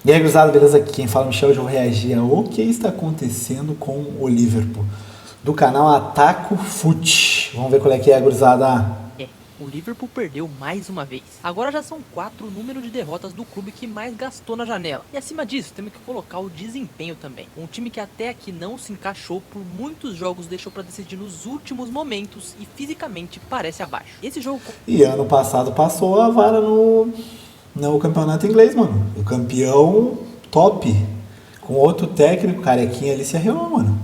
E aí, gurizada, beleza? Aqui quem fala é o Michel, hoje eu vou reagir ao que está acontecendo com o Liverpool. Do canal Ataco Fute. Vamos ver qual é que é, gurizada. O Liverpool perdeu mais uma vez. Agora já são 4 o número de derrotas do clube que mais gastou na janela. E acima disso, temos que colocar o desempenho também. Um time que até aqui não se encaixou, por muitos jogos deixou para decidir nos últimos momentos e fisicamente parece abaixo. Esse jogo... E ano passado passou a vara no campeonato inglês, mano. O campeão top. Com outro técnico, carequinha ali se arreou, mano.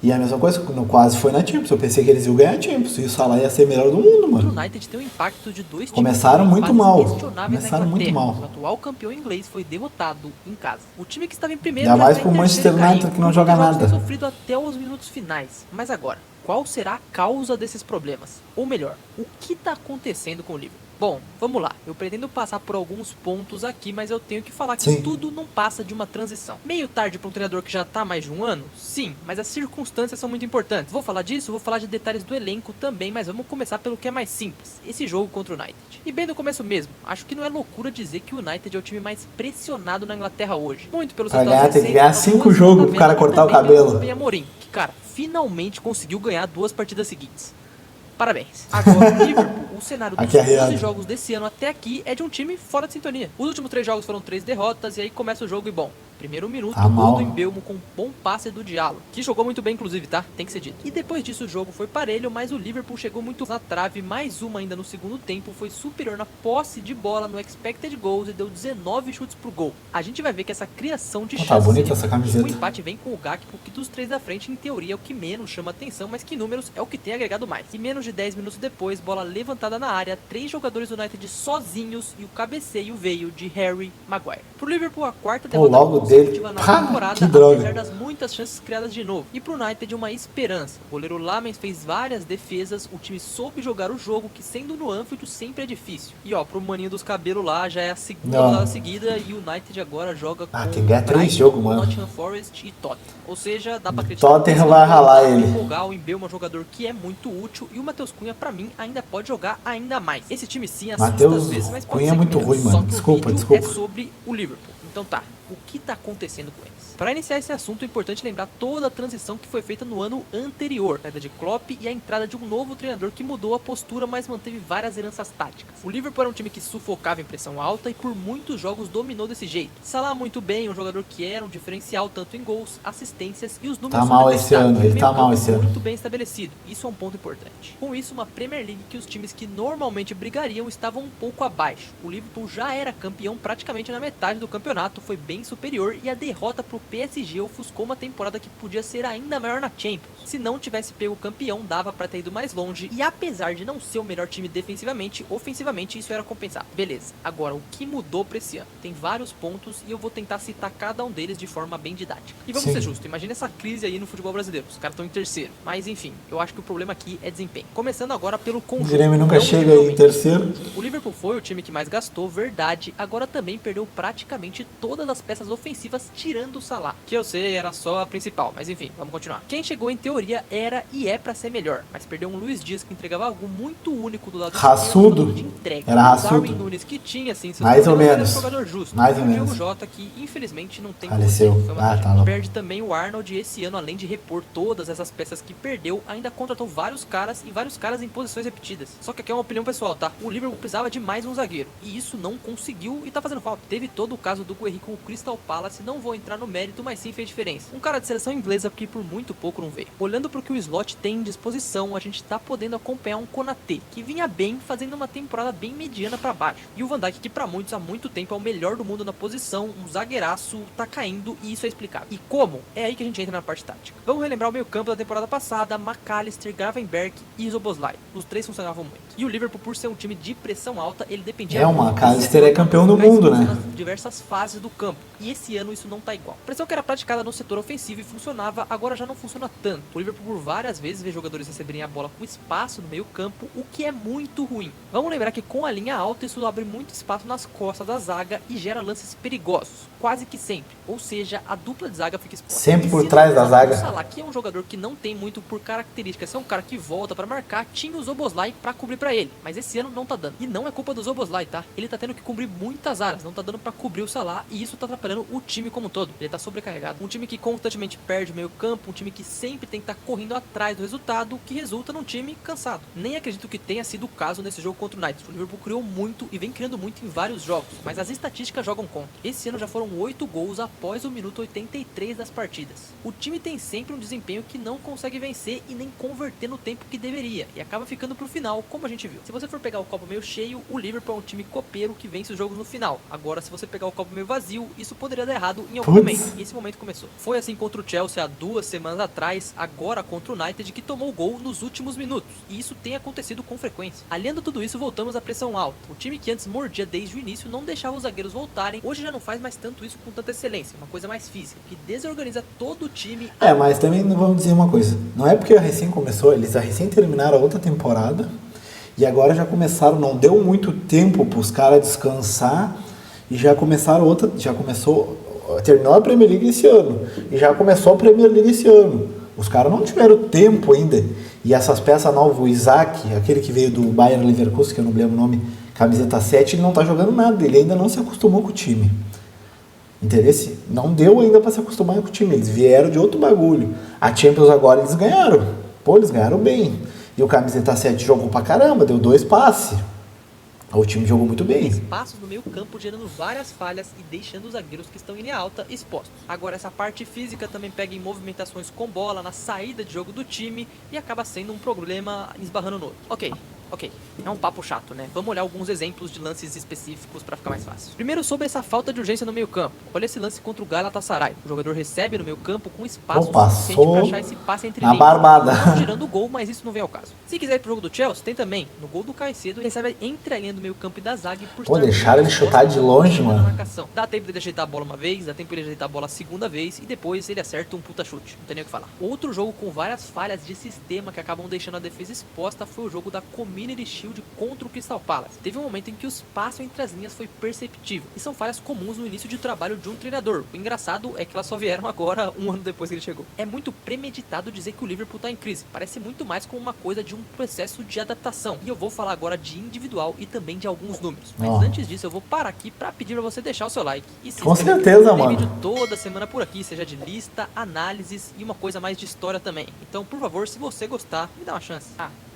E a mesma coisa, quase foi na Champions. Eu pensei que eles iam ganhar a Champions. E o Salah ia ser melhor do mundo, mano. O United tem um impacto de dois times Começaram muito mal. Começaram muito mal. O atual campeão inglês foi derrotado em casa. O time que estava em primeiro... Ainda mais pro Manchester United, que não joga nada. Sofrido até os minutos finais. Mas agora, qual será a causa desses problemas? Ou melhor, o que está acontecendo com o Liverpool? Bom, vamos lá. Eu pretendo passar por alguns pontos aqui, mas eu tenho que falar que tudo não passa de uma transição. Meio tarde para um treinador que já tá há mais de um ano? Sim, mas as circunstâncias são muito importantes. Vou falar disso, vou falar de detalhes do elenco também, mas vamos começar pelo que é mais simples. Esse jogo contra o United. E bem do começo mesmo, acho que não é loucura dizer que o United é o time mais pressionado na Inglaterra hoje. Muito pelos resultados tem que ganhar 5 jogos pro cara cortar o cabelo. Bem Amorim, que cara, finalmente conseguiu ganhar 2 partidas seguintes. Parabéns. Agora, o Liverpool, o cenário dos 12 jogos desse ano até aqui é de um time fora de sintonia. Os últimos 3 jogos foram 3 derrotas e aí começa o jogo e bom. Primeiro minuto, gol do Embeumo com um bom passe do Diallo, que jogou muito bem inclusive, tá? Tem que ser dito. E depois disso o jogo foi parelho, mas o Liverpool chegou muito na trave, mais uma ainda no segundo tempo, foi superior na posse de bola no expected goals e deu 19 chutes pro gol. A gente vai ver que essa criação de Tá bonita essa camiseta. O empate vem com o Gakpo, que dos 3 da frente, em teoria, é o que menos chama atenção, mas que em números é o que tem agregado mais. E menos de 10 minutos depois, bola levantada na área, 3 jogadores do United sozinhos e o cabeceio veio de Harry Maguire. Pro Liverpool, a quarta derrota consecutiva na temporada, apesar das muitas chances criadas de novo. E pro United, uma esperança. O goleiro Lamens fez várias defesas, o time soube jogar o jogo, que sendo no Anfield sempre é difícil. E ó, pro maninho dos cabelos lá, já é a segunda rodada seguida e o United agora joga com tem que ganhar 3 jogos, mano. Nottingham Forest e Tottenham. Ou seja, dá pra acreditar Tottenham vai ralar ele. O Embeumo é um jogador que é muito útil e o Matheus Cunha, pra mim, ainda pode jogar ainda mais. Esse time sim assusta às vezes, mas pode Cunha ser é muito ruim, mano. Desculpa. É sobre o Liverpool. Então tá, o que tá acontecendo com eles? Para iniciar esse assunto, é importante lembrar toda a transição que foi feita no ano anterior, a saída de Klopp e a entrada de um novo treinador que mudou a postura, mas manteve várias heranças táticas. O Liverpool era um time que sufocava em pressão alta e por muitos jogos dominou desse jeito. Salah muito bem, um jogador que era um diferencial tanto em gols, assistências e os números tá mal esse ano, ele tá mal esse ano. Muito bem estabelecido, isso é um ponto importante. Com isso, uma Premier League que os times que normalmente brigariam estavam um pouco abaixo. O Liverpool já era campeão praticamente na metade do campeonato, foi bem superior e a derrota pro PSG ofuscou uma temporada que podia ser ainda maior na Champions. Se não tivesse pego o campeão, dava pra ter ido mais longe e apesar de não ser o melhor time defensivamente, ofensivamente isso era compensado. Beleza, agora o que mudou pra esse ano? Tem vários pontos e eu vou tentar citar cada um deles de forma bem didática. E vamos ser justos, imagina essa crise aí no futebol brasileiro, os caras estão em terceiro. Mas enfim, eu acho que o problema aqui é desempenho. Começando agora pelo conjunto. O Grêmio nunca chega aí em terceiro. O Liverpool foi o time que mais gastou, verdade, agora também perdeu praticamente todas as peças ofensivas tirando o Salah, que eu sei era só a principal, mas enfim, vamos continuar. Quem chegou em teoria era e é pra ser melhor, mas perdeu um Luiz Dias que entregava algo muito único do lado raçudo de entrega. Era raçudo. Darwin Nunes que tinha assim, mais ou menos, um jogador justo. mais ou menos. O Diogo Jota que infelizmente não tem faleceu. Perde também o Arnold esse ano, além de repor todas essas peças que perdeu, ainda contratou vários caras e vários caras em posições repetidas. Só que aqui é uma opinião pessoal, tá? O Liverpool precisava de mais um zagueiro e isso não conseguiu e tá fazendo falta. Teve todo o caso do Guerri com o Crystal Palace, não vou entrar no mérito, mas sim fez diferença. Um cara de seleção inglesa que por muito pouco não veio. Olhando pro que o Slot tem em disposição, a gente tá podendo acompanhar um Konaté, que vinha bem, fazendo uma temporada bem mediana pra baixo. E o Van Dijk, que pra muitos há muito tempo é o melhor do mundo na posição, um zagueiraço, tá caindo e isso é explicável. E como? É aí que a gente entra na parte tática. Vamos relembrar o meio campo da temporada passada, McAllister, Gravenberch e Szoboszlai. Os 3 funcionavam muito. E o Liverpool, por ser um time de pressão alta, ele dependia o McAllister é campeão do mundo, né? Nas diversas fases do campo. E esse ano isso não tá igual. A pressão que era praticada no setor ofensivo e funcionava, agora já não funciona tanto. O Liverpool por várias vezes vê jogadores receberem a bola com espaço no meio campo, o que é muito ruim. Vamos lembrar que com a linha alta isso abre muito espaço nas costas da zaga e gera lances perigosos. quase que sempre. Ou seja, a dupla de zaga fica exposta. Sempre por Se trás da o zaga. Salah, que é um jogador que não tem muito por características, é um cara que volta pra marcar, tinha o Szoboszlai pra cobrir pra ele. Mas esse ano não tá dando. E não é culpa do Szoboszlai, tá? Ele tá tendo que cobrir muitas áreas, não tá dando pra cobrir o Salah, e isso tá atrapalhando o time como um todo. Ele tá sobrecarregado. Um time que constantemente perde o meio campo, um time que sempre tem que estar correndo atrás do resultado, que resulta num time cansado. Nem acredito que tenha sido o caso nesse jogo contra o United. O Liverpool criou muito e vem criando muito em vários jogos, mas as estatísticas jogam contra. Esse ano já foram 8 gols após o minuto 83 das partidas. O time tem sempre um desempenho que não consegue vencer e nem converter no tempo que deveria, e acaba ficando pro final, como a gente viu. Se você for pegar o copo meio cheio, o Liverpool é um time copeiro que vence os jogos no final. Agora, se você pegar o copo meio vazio, isso poderia dar errado em algum momento. E esse momento começou. Foi assim contra o Chelsea há 2 semanas atrás, agora contra o United, que tomou o gol nos últimos minutos. E isso tem acontecido com frequência. Aliando tudo isso, voltamos à pressão alta. O time que antes mordia desde o início não deixava os zagueiros voltarem. Hoje já não faz mais tanto isso com tanta excelência. Uma coisa mais física, que desorganiza todo o time. Mas também vamos dizer uma coisa. Não é porque recém começou, eles já recém terminaram a outra temporada. E agora já começaram, não deu muito tempo para os caras descansar. E já começaram outra, terminou a Premier League esse ano. E já começou a Premier League esse ano. Os caras não tiveram tempo ainda. E essas peças novas, o Isaac, aquele que veio do Bayern Leverkusen, que eu não lembro o nome, camiseta 7, ele não tá jogando nada. Ele ainda não se acostumou com o time. Interesse? Não deu ainda para se acostumar com o time. Eles vieram de outro bagulho. A Champions agora eles ganharam. Pô, eles ganharam bem. E o camiseta 7 jogou pra caramba, deu 2 passes. O time jogou muito bem. Espaços no meio campo gerando várias falhas e deixando os zagueiros que estão em linha alta expostos. Agora essa parte física também pega em movimentações com bola, na saída de jogo do time e acaba sendo um problema esbarrando no outro. Ok, é um papo chato, né? Vamos olhar alguns exemplos de lances específicos pra ficar mais fácil. Primeiro, sobre essa falta de urgência no meio campo. Olha esse lance contra o Galatasaray. O jogador recebe no meio campo com espaço suficiente pra achar esse passe entre linhas. Barbada. Não tirando o gol, mas isso não vem ao caso. Se quiser ir pro jogo do Chelsea, tem também. No gol do Caicedo, ele recebe entre a linha do meio campo e da zaga. E por deixaram ele chutar de longe, mano. Marcação. Dá tempo de ajeitar a bola uma vez, dá tempo de ele ajeitar a bola a segunda vez e depois ele acerta um puta chute. Não tem nem o que falar. Outro jogo com várias falhas de sistema que acabam deixando a defesa exposta foi o jogo da Community Shield contra o Crystal Palace. Teve um momento em que o espaço entre as linhas foi perceptível. E são falhas comuns no início de trabalho de um treinador. O engraçado é que elas só vieram agora, um ano depois que ele chegou. É muito premeditado dizer que o Liverpool tá em crise. Parece muito mais como uma coisa de um processo de adaptação. E eu vou falar agora de individual e também de alguns números. Mas antes disso, eu vou parar aqui pra pedir pra você deixar o seu like. E se com certeza, mano. Vídeo toda semana por aqui, seja de lista, análises e uma coisa mais de história também. Então, por favor, se você gostar, me dá uma chance.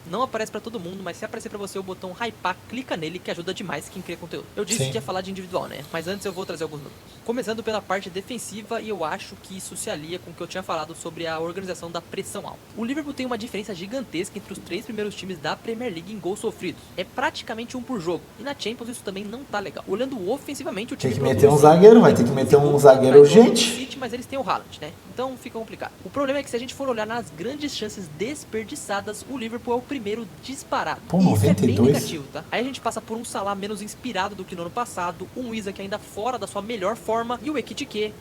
Não aparece pra todo mundo, mas se aparecer pra você o botão hypar, clica nele que ajuda demais quem cria conteúdo. Eu disse que ia falar de individual, né? Mas antes eu vou trazer alguns números. Começando pela parte defensiva, e eu acho que isso se alia com o que eu tinha falado sobre a organização da pressão alta. O Liverpool tem uma diferença gigantesca entre os 3 primeiros times da Premier League em gols sofridos. É praticamente um por jogo. E na Champions isso também não tá legal. Olhando ofensivamente, o time tem que meter um zagueiro, vai ter que meter um zagueiro urgente. Mas eles têm o Haaland, né? Então fica complicado. O problema é que se a gente for olhar nas grandes chances desperdiçadas, o Liverpool é o primeiro disparado. Pô, e isso 92. é bem negativo, tá? Aí a gente passa por um Salah menos inspirado do que no ano passado, um Isaac ainda fora da sua melhor forma e o Ekitike.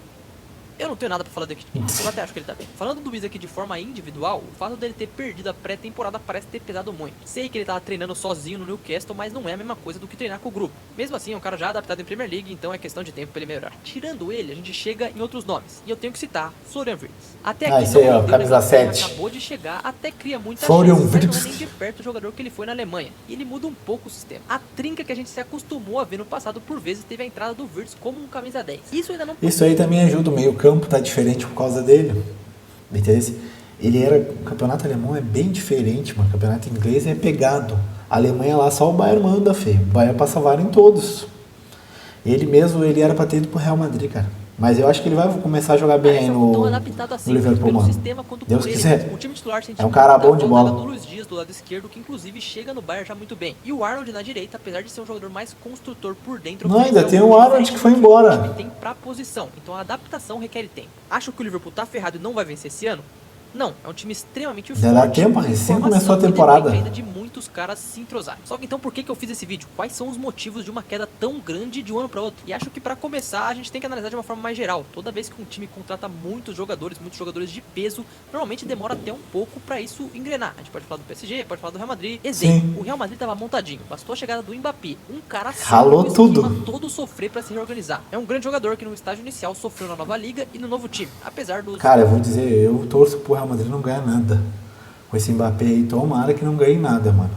Eu não tenho nada pra falar do Ekitike, eu até acho que ele tá bem. Falando do Isaac de forma individual, o fato dele ter perdido a pré-temporada parece ter pesado muito. Sei que ele tava treinando sozinho no Newcastle, mas não é a mesma coisa do que treinar com o grupo. Mesmo assim, é um cara já adaptado em Premier League, então é questão de tempo pra ele melhorar. Tirando ele, a gente chega em outros nomes, e eu tenho que citar Florian Wirtz. Até aqui, isso aí, ó, camisa 7. Acabou de chegar, até cria muita Florian chance, mas não é Wirtz. nem de perto o jogador que ele foi na Alemanha. E ele muda um pouco o sistema. A trinca que a gente se acostumou a ver no passado, por vezes, teve a entrada do Wirtz como um camisa 10. Isso ainda não... Isso aí também ajuda, o meio campo tá diferente por causa dele. Entendeu? O campeonato alemão é bem diferente, mano. O campeonato inglês é pegado. A Alemanha lá só o Bayern manda, feio. O Bayern passa vara em todos. Ele era pra ter ido pro Real Madrid, cara. Mas eu acho que ele vai começar a jogar bem aí no Liverpool, mano. Deus quiser. O time titular é um cara bom de bola. Do Luiz Dias do lado esquerdo, que inclusive chega no Bayern já muito bem. E o Arnold na direita, apesar de ser um jogador mais construtor por dentro. Não, ainda tem o Arnold que foi embora. Ele tem pra posição, então a adaptação requer tempo. Acho que o Liverpool tá ferrado e não vai vencer esse ano? Não, é um time extremamente Já dá forte. tempo, com recém formação começou a e depende temporada. ainda de muitos caras se entrosarem. Só que então por que eu fiz esse vídeo? Quais são os motivos de uma queda tão grande de um ano para outro? E acho que para começar a gente tem que analisar de uma forma mais geral. Toda vez que um time contrata muitos jogadores de peso, normalmente demora até um pouco para isso engrenar. A gente pode falar do PSG, pode falar do Real Madrid. Exemplo, Sim. o Real Madrid tava montadinho, bastou a chegada do Mbappé. Um cara Ralou o tudo. esquema todo sofrer para se reorganizar. É um grande jogador que no estágio inicial sofreu na nova liga e no novo time, apesar dos... Cara, eu vou dizer, eu torço pro Real Madrid não ganhar nada. Com esse Mbappé aí, tomara que não ganhe nada, mano.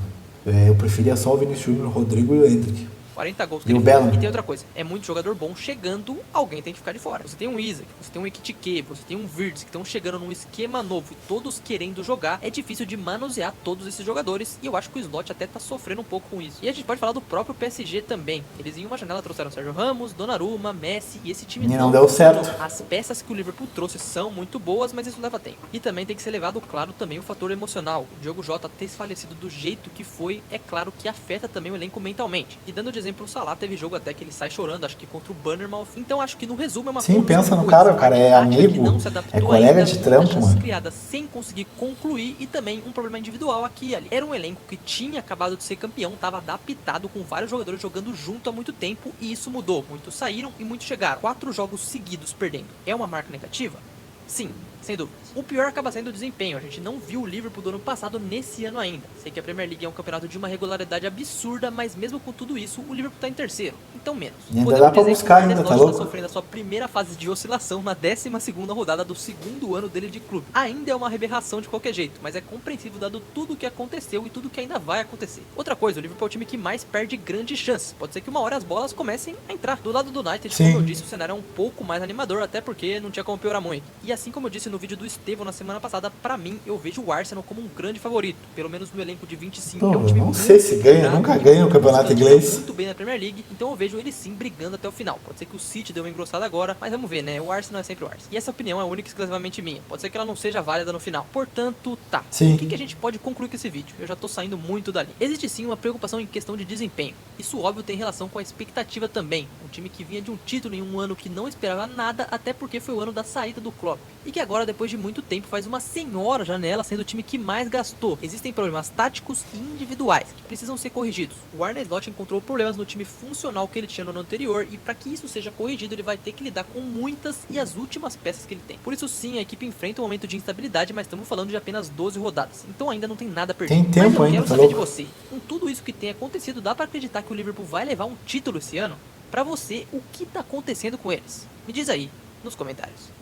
Eu preferia só o Vinícius Júnior, o Rodrigo e o Endrick. 40 gols que E o ele fez. Bellingham. E tem outra coisa, é muito jogador bom chegando, alguém tem que ficar de fora. Você tem um Isaac, você tem um Ekitike, você tem um Wirtz, que estão chegando num esquema novo e todos querendo jogar, é difícil de manusear todos esses jogadores e eu acho que o Slot até tá sofrendo um pouco com isso. E a gente pode falar do próprio PSG também. Eles em uma janela trouxeram Sérgio Ramos, Donnarumma, Messi e esse time E não deu certo. As peças que o Liverpool trouxe são muito boas, mas isso leva tempo. E também tem que ser levado claro também o fator emocional. O Diogo Jota ter falecido do jeito que foi, é claro que afeta também o elenco mentalmente. E dando de exemplo, o Salah teve jogo até que ele sai chorando, acho que contra o Bournemouth. Então acho que no resumo é uma Sim, pensa no coisa. cara, o cara é Tática que amigo, não se adaptou é colega ainda, de muitas trampo, chances mano. criadas sem conseguir concluir e também um problema individual aqui e ali. Era um elenco que tinha acabado de ser campeão, estava adaptado com vários jogadores jogando junto há muito tempo e isso mudou. Muitos saíram e muitos chegaram. 4 jogos seguidos perdendo. É uma marca negativa? Sim, sem dúvida. O pior acaba sendo o desempenho. A gente não viu o Liverpool do ano passado nesse ano ainda. Sei que a Premier League é um campeonato de uma regularidade absurda, mas mesmo com tudo isso, o Liverpool tá em terceiro. Então menos. E ainda dá pra dizer buscar que o ainda, tá Arne Slot louco? tá sofrendo a sua primeira fase de oscilação na 12ª rodada do segundo ano dele de clube. Ainda é uma aberração de qualquer jeito, mas é compreensível dado tudo o que aconteceu e tudo o que ainda vai acontecer. Outra coisa, o Liverpool é o time que mais perde grandes chances. Pode ser que uma hora as bolas comecem a entrar. Do lado do United, Sim. como eu disse, o cenário é um pouco mais animador, até porque não tinha como piorar muito. E assim como eu disse no vídeo do Estevão na semana passada, pra mim, eu vejo o Arsenal como um grande favorito. Pelo menos no elenco de 25. Pô, é um time não muito sei se ganha, equilibrado, nunca que ganha o busca campeonato jogar inglês. muito bem na Premier League, então eu vejo ele sim brigando até o final. Pode ser que o City deu uma engrossada agora, mas vamos ver, né? O Arsenal é sempre o Arsenal. E essa opinião é única e exclusivamente minha. Pode ser que ela não seja válida no final. Portanto, tá. Sim. O que a gente pode concluir com esse vídeo? Eu já tô saindo muito dali. Existe sim uma preocupação em questão de desempenho. Isso, óbvio, tem relação com a expectativa também. Um time que vinha de um título em um ano que não esperava nada, até porque foi o ano da saída do Klopp. E que agora, depois de muito tempo, faz uma senhora janela sendo o time que mais gastou. Existem problemas táticos e individuais que precisam ser corrigidos. O Arne Slot encontrou problemas no time funcional que ele tinha no ano anterior e para que isso seja corrigido, ele vai ter que lidar com muitas e as últimas peças que ele tem. Por isso sim, a equipe enfrenta um momento de instabilidade, mas estamos falando de apenas 12 rodadas. Então ainda não tem nada perdido. Tem tempo mas eu ainda, quero tá saber de louco? você. Com tudo isso que tem acontecido, dá para acreditar que o Liverpool vai levar um título esse ano? Para você, o que tá acontecendo com eles? Me diz aí nos comentários.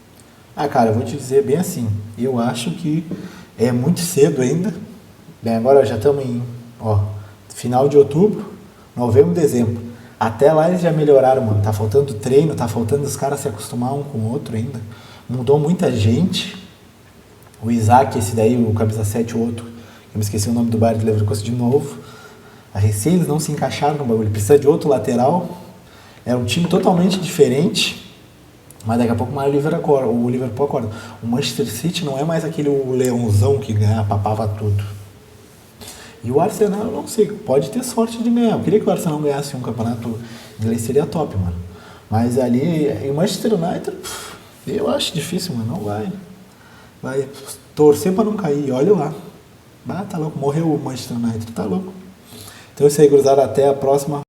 Ah, cara, eu vou te dizer bem assim, eu acho que é muito cedo ainda. Bem, agora já estamos em, final de outubro, novembro, dezembro. Até lá eles já melhoraram, mano. Tá faltando treino, tá faltando os caras se acostumar um com o outro ainda. Mudou muita gente. O Isaac, esse daí, o camisa 7, o outro, eu me esqueci o nome do Bayer de Leverkusen de novo. A recém eles não se encaixaram no bagulho. Precisa de outro lateral. É um time totalmente diferente. Mas daqui a pouco o Liverpool acorda. O Manchester City não é mais aquele leãozão que papava tudo. E o Arsenal, eu não sei, pode ter sorte de ganhar. Eu queria que o Arsenal ganhasse um campeonato inglês, seria top, mano. Mas ali, em Manchester United, eu acho difícil, mano. Não vai. Vai torcer pra não cair, olha lá. Ah, tá louco, morreu o Manchester United, tá louco. Então é isso aí, gurizada, até a próxima.